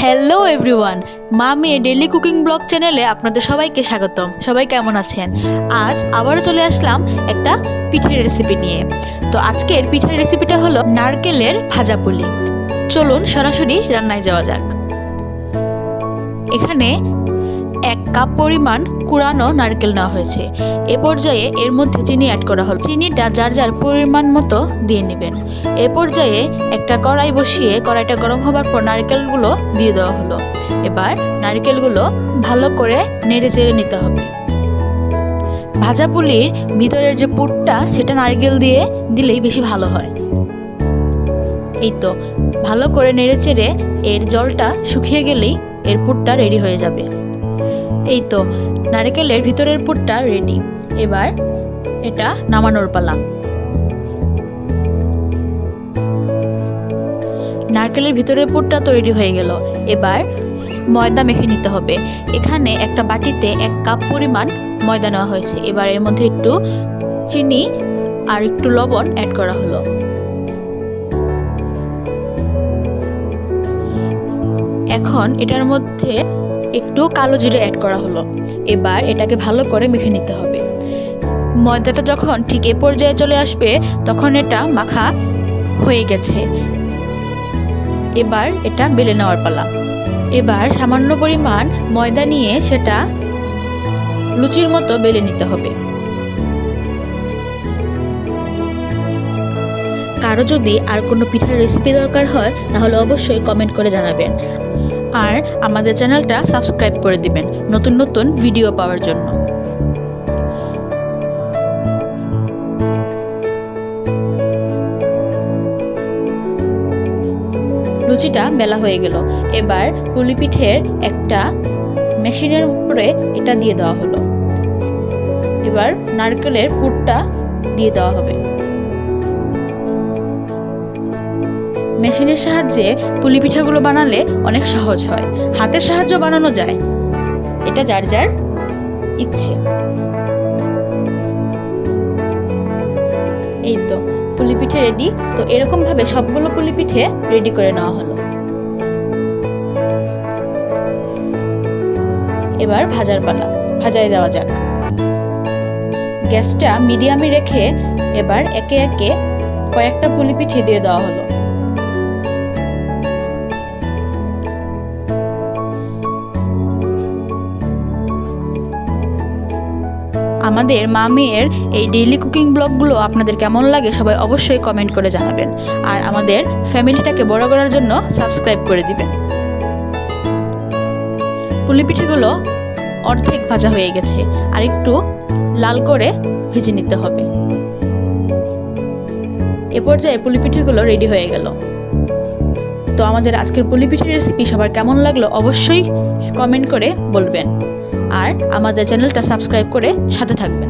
Hello everyone, মামি daily cooking blog চ্যানেলে আপনাদের সবাইকে স্বাগতম। সবাই কেমন আছেন? আজ আবারও চলে আসলাম একটা পিঠের রেসিপি নিয়ে। তো আজকের পিঠের রেসিপিটা হলো নারকেলের ভাজা পুলি। চলুন সরাসরি রান্নায় যাওয়া যাক। এখানে 1 কাপ পরিমাণ কুড়ানো নারকেল নেওয়া হয়েছে। এ পর্যায়ে এর মধ্যে চিনি অ্যাড করা হলো। চিনিটা যার যার পরিমাণ মতো দিয়ে নেবেন। এ পর্যায়ে একটা কড়াই বসিয়ে কড়াইটা গরম হবার পর নারকেলগুলো দিয়ে দেওয়া হলো। এবার নারকেলগুলো ভালো করে নেড়ে চেড়ে নিতে হবে। ভাজা পুলির ভিতরের যে পুরটা সেটা নারকেল দিয়ে দিলেই বেশি ভালো হয়। এই তো ভালো করে নেড়ে চেড়ে এর জলটা শুকিয়ে গেলেই এর পুরটা রেডি হয়ে যাবে। এই তো নারকেলের ভিতরের পুরটা রেডি। এবার এটা নামানোর পালা। নারকেলের ভিতরের পুরটা তো রেডি হয়ে গেল। এবার ময়দা মেখে নিতে হবে। এখানে একটা বাটিতে 1 কাপ পরিমাণ ময়দা নেওয়া হয়েছে। এবার এর মধ্যে একটু চিনি আর একটু লবণ অ্যাড করা হলো। এখন এটার মধ্যে একটু কালো জিরে অ্যাড করা হলো। এবার এটাকে ভালো করে মেখে নিতে হবে। ময়দাটা যখন ঠিক এ পর্যায়ে চলে আসবে তখন এটা মাখা হয়ে গেছে। এবার এটা বেলে নেওয়ার পালা। এবার সামান্য পরিমাণ ময়দা নিয়ে সেটা লুচির মতো বেলে নিতে হবে। কারো যদি আর কোনো পিঠার রেসিপি দরকার হয় তাহলে অবশ্যই কমেন্ট করে জানাবেন। আর আমাদের চ্যানেলটা সাবস্ক্রাইব করে দিবেন নতুন নতুন ভিডিও পাওয়ার জন্য। লুচিটা বেলা হয়ে গেল। এবার পুলি পিঠের একটা মেশিনের উপরে এটা দিয়ে দেওয়া হলো। এবার নারকেলের পুরটা দিয়ে দেওয়া হবে। মেশিনের সাহায্যে পুলি পিঠাগুলো বানালে অনেক সহজ হয়। হাতের সাহায্যে বানানো যায়, এটা যার যার ইচ্ছে। এই তো পুলি পিঠে রেডি। তো এরকম ভাবে সবগুলো পুলি পিঠে রেডি করে নেওয়া হলো। এবার ভাজার পালা, ভাজায় যাওয়া যাক। গ্যাসটা মিডিয়ামে রেখে এবার একে একে কয়েকটা পুলি পিঠে দিয়ে দেওয়া হলো। আমাদের মামির এই ডেইলি কুকিং ব্লগগুলো আপনাদের কেমন লাগে সবাই অবশ্যই কমেন্ট করে জানাবেন। আর আমাদের ফ্যামিলিটাকে বড় করার জন্য সাবস্ক্রাইব করে দিবেন। পুলি পিঠেগুলো অর্ধেক ভাজা হয়ে গেছে, আর একটু লাল করে ভেজে নিতে হবে। এ পর্যায়ে পুলি পিঠেগুলো রেডি হয়ে গেল। তো আমাদের আজকের পুলি পিঠের রেসিপি সবার কেমন লাগলো অবশ্যই কমেন্ট করে বলবেন। আর আমাদের চ্যানেলটা সাবস্ক্রাইব করে সাথে থাকবেন।